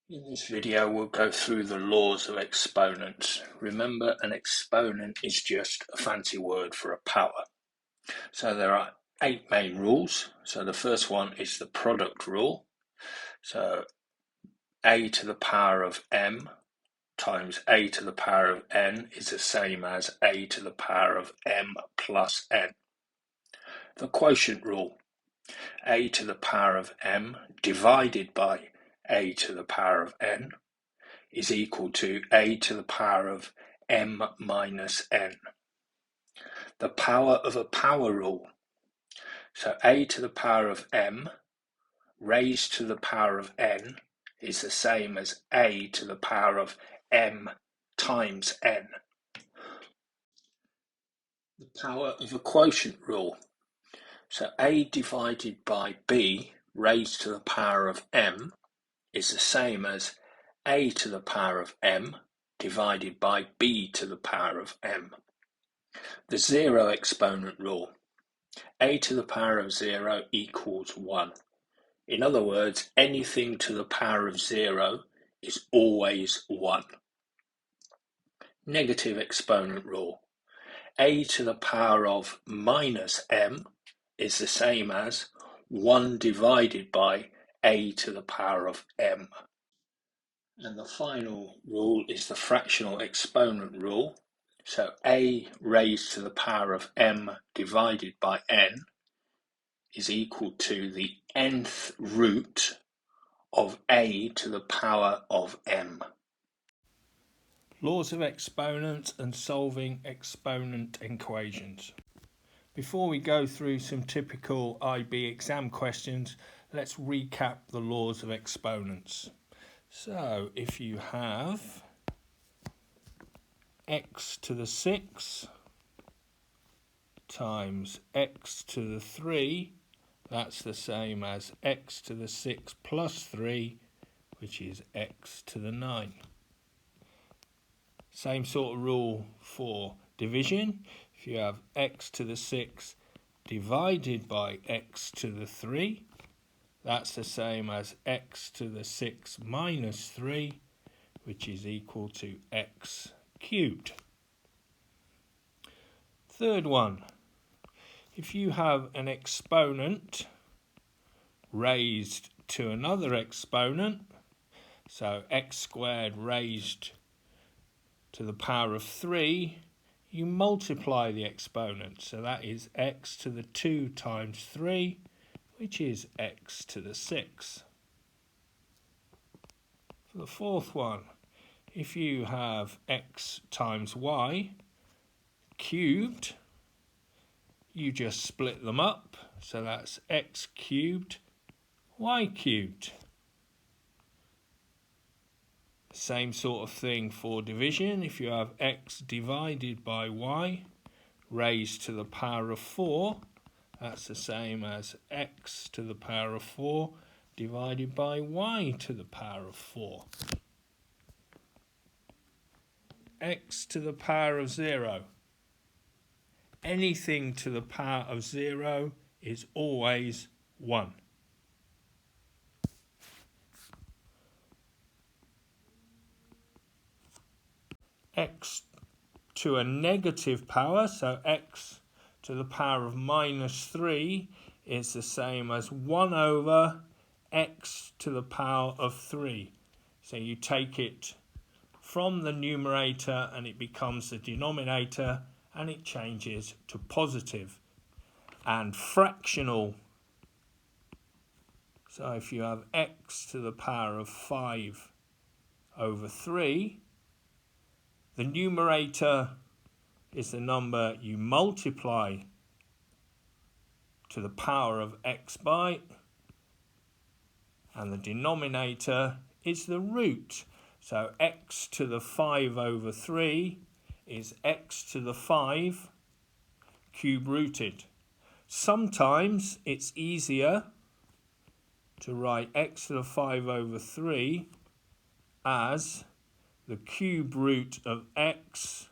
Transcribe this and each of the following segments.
In this video, we'll go through the laws of exponents. Remember, an exponent is just a fancy word for a power. So there are 8 main rules. So the first one is the product rule. So a to the power of m times a to the power of n is the same as a to the power of m plus n. The quotient rule. A to the power of m divided by a to the power of n is equal to a to the power of m minus n. The power of a power rule. So a to the power of m raised to the power of n is the same as a to the power of m times n. The power of a quotient rule. So a divided by b raised to the power of m is the same as a to the power of m divided by b to the power of m. The zero exponent rule. A to the power of 0 equals 1. In other words, anything to the power of 0 is always 1. Negative exponent rule. A to the power of minus m is the same as 1 divided by a to the power of m. And the final rule is the fractional exponent rule. So a raised to the power of m divided by n is equal to the nth root of a to the power of m. Laws of exponents and solving exponent equations. Before we go through some typical IB exam questions, let's recap the laws of exponents. So if you have x to the 6 times x to the 3, that's the same as x to the 6 plus 3, which is x to the 9. Same sort of rule for division. If you have x to the 6 divided by x to the 3, that's the same as x to the 6 minus 3, which is equal to x cubed. Third one, if you have an exponent raised to another exponent, so x squared raised to the power of 3, you multiply the exponent. So that is x to the 2 times 3, which is x to the 6. For the fourth one, if you have x times y cubed, you just split them up. So that's x cubed, y cubed. Same sort of thing for division. If you have x divided by y raised to the power of 4, that's the same as x to the power of 4 divided by y to the power of 4. X to the power of 0. Anything to the power of 0 is always 1. X to a negative power, so x to the power of minus 3 is the same as 1 over x to the power of 3. So you take it from the numerator and it becomes the denominator and it changes to positive. And fractional, so if you have x to the power of 5 over 3, the numerator is the number you multiply to the power of x by, and the denominator is the root. So x to the 5 over 3 is x to the 5 cube rooted. Sometimes it's easier to write x to the 5 over 3 as the cube root of x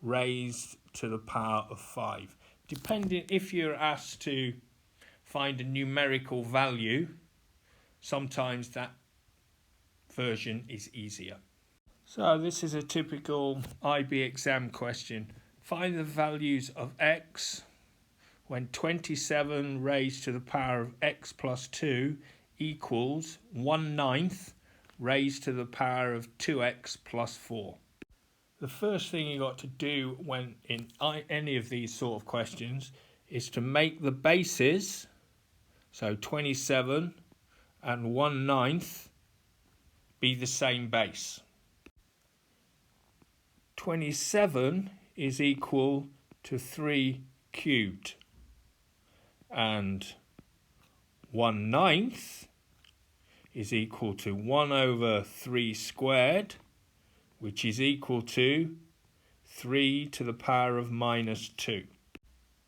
raised to the power of 5. Depending, if you're asked to find a numerical value, sometimes that version is easier. So this is a typical IB exam question. Find the values of x when 27 raised to the power of x plus 2 equals 1/9 raised to the power of 2x plus 4. The first thing you got to do when in any of these sort of questions is to make the bases, so 27 and 1/9, be the same base. 27 is equal to 3 cubed, and 1/9 is equal to 1 over 3 squared, which is equal to 3 to the power of minus 2.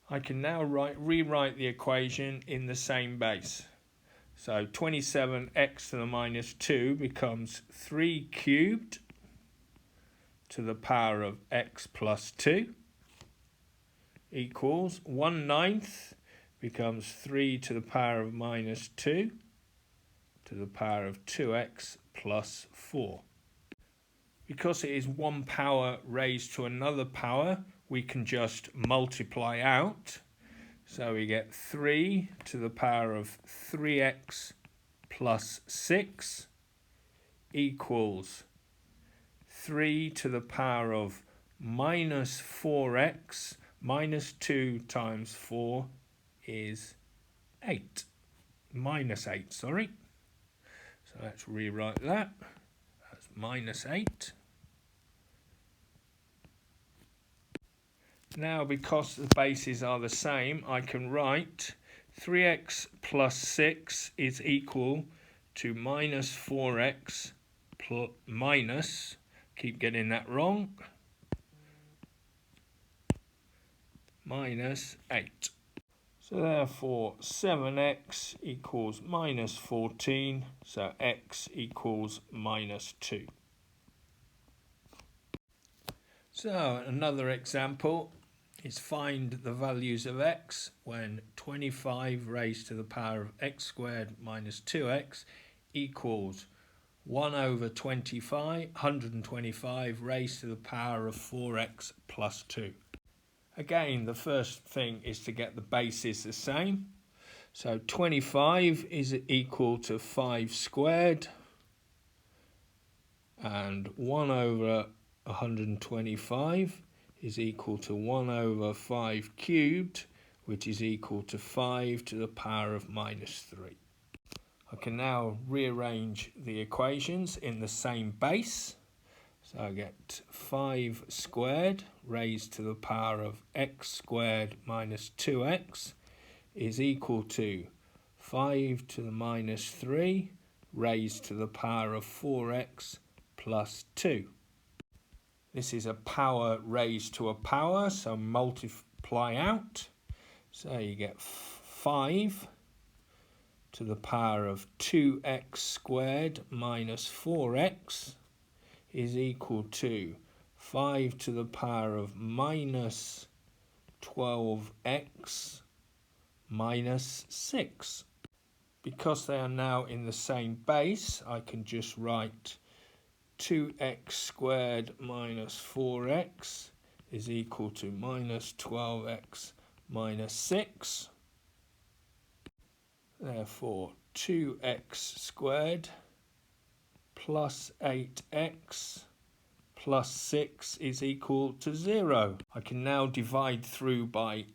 I can now rewrite the equation in the same base. So 27x to the minus 2 becomes 3 cubed to the power of x plus 2 equals 1/9 becomes 3 to the power of minus 2 to the power of 2x plus 4. Because it is one power raised to another power, we can just multiply out. So we get 3 to the power of 3x plus 6 equals 3 to the power of minus 4x. Minus 2 times 4 is 8. Minus 8, sorry. So let's rewrite that. That's minus 8. Now, because the bases are the same, I can write 3x plus 6 is equal to minus 4x minus, keep getting that wrong, minus 8. So therefore 7x equals minus 14, so x equals minus 2. So another example is find the values of x when 25 raised to the power of x squared minus 2x equals 1 over 125 raised to the power of 4x plus 2. Again, the first thing is to get the bases the same. So 25 is equal to 5 squared, and 1 over 125 is equal to 1 over 5 cubed, which is equal to 5 to the power of minus 3. I can now rearrange the equations in the same base. So I get 5 squared raised to the power of x squared minus 2x is equal to 5 to the minus 3 raised to the power of 4x plus 2. This is a power raised to a power, so multiply out. So you get 5 to the power of 2x squared minus 4x is equal to 5 to the power of minus 12x minus 6. Because they are now in the same base, I can just write 2x squared minus 4x is equal to minus 12x minus 6. Therefore, 2x squared plus 8x plus 6 is equal to 0. I can now divide through by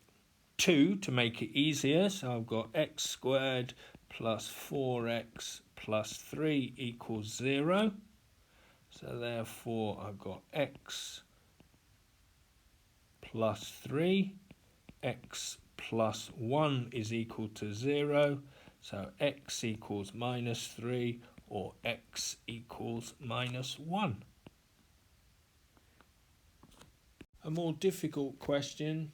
2 to make it easier. So I've got x squared plus 4x plus 3 equals 0. So therefore I've got x plus 3, x plus 1 is equal to 0. So x equals minus 3 or x equals minus 1. A more difficult question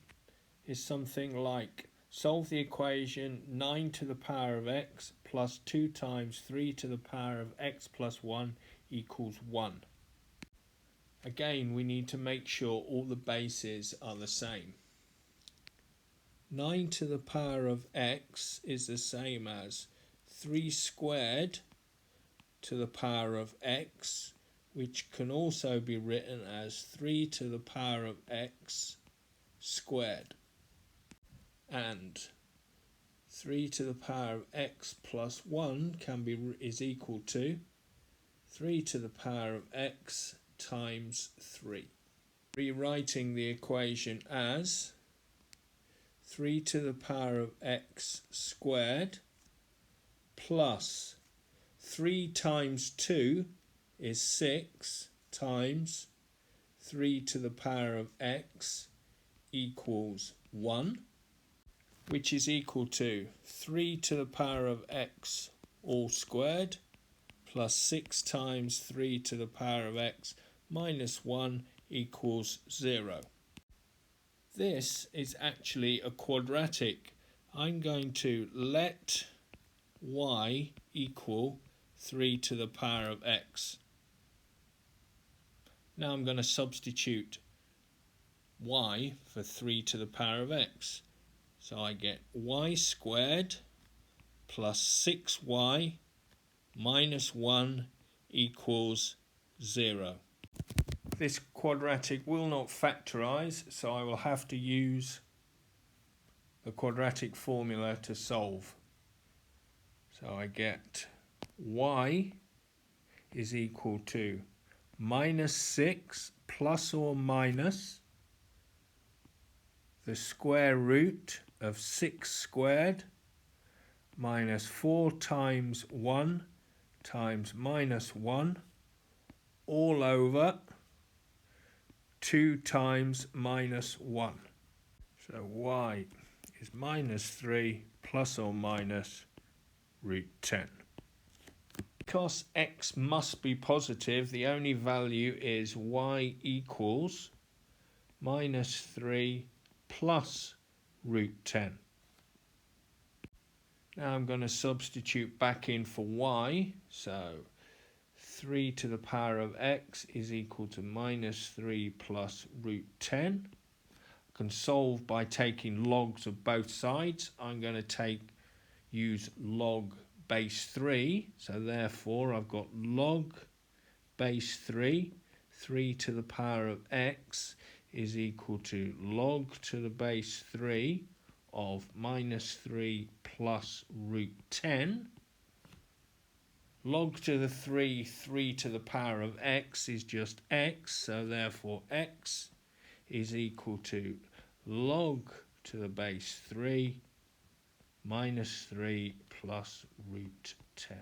is something like solve the equation 9 to the power of x plus 2 times 3 to the power of x plus 1 equals 1. Again, we need to make sure all the bases are the same. 9 to the power of x is the same as 3 squared to the power of x, which can also be written as 3 to the power of x squared, and 3 to the power of x plus 1 is equal to 3 to the power of x times 3. Rewriting the equation as 3 to the power of x squared plus 3 times 2 is 6 times 3 to the power of x equals 1, which is equal to 3 to the power of x all squared plus 6 times 3 to the power of x minus 1 equals 0. This is actually a quadratic. I'm going to let y equal 3 to the power of x. Now I'm going to substitute y for 3 to the power of x. So I get y squared plus 6y minus 1 equals 0. This quadratic will not factorise, so I will have to use the quadratic formula to solve. So I get y is equal to minus 6 plus or minus the square root of 6 squared minus 4 times 1 times minus 1 all over 2 times minus 1. So y is minus 3 plus or minus root 10. Because x must be positive, the only value is y equals minus 3 plus root 10. Now I'm going to substitute back in for y, so 3 to the power of x is equal to minus 3 plus root 10. I can solve by taking logs of both sides. I'm going to use log base 3, so therefore I've got log base 3, 3 to the power of x is equal to log to the base 3 of minus 3 plus root 10. Log to the 3 to the power of x is just x, so therefore x is equal to log to the base 3 minus 3 plus root 10.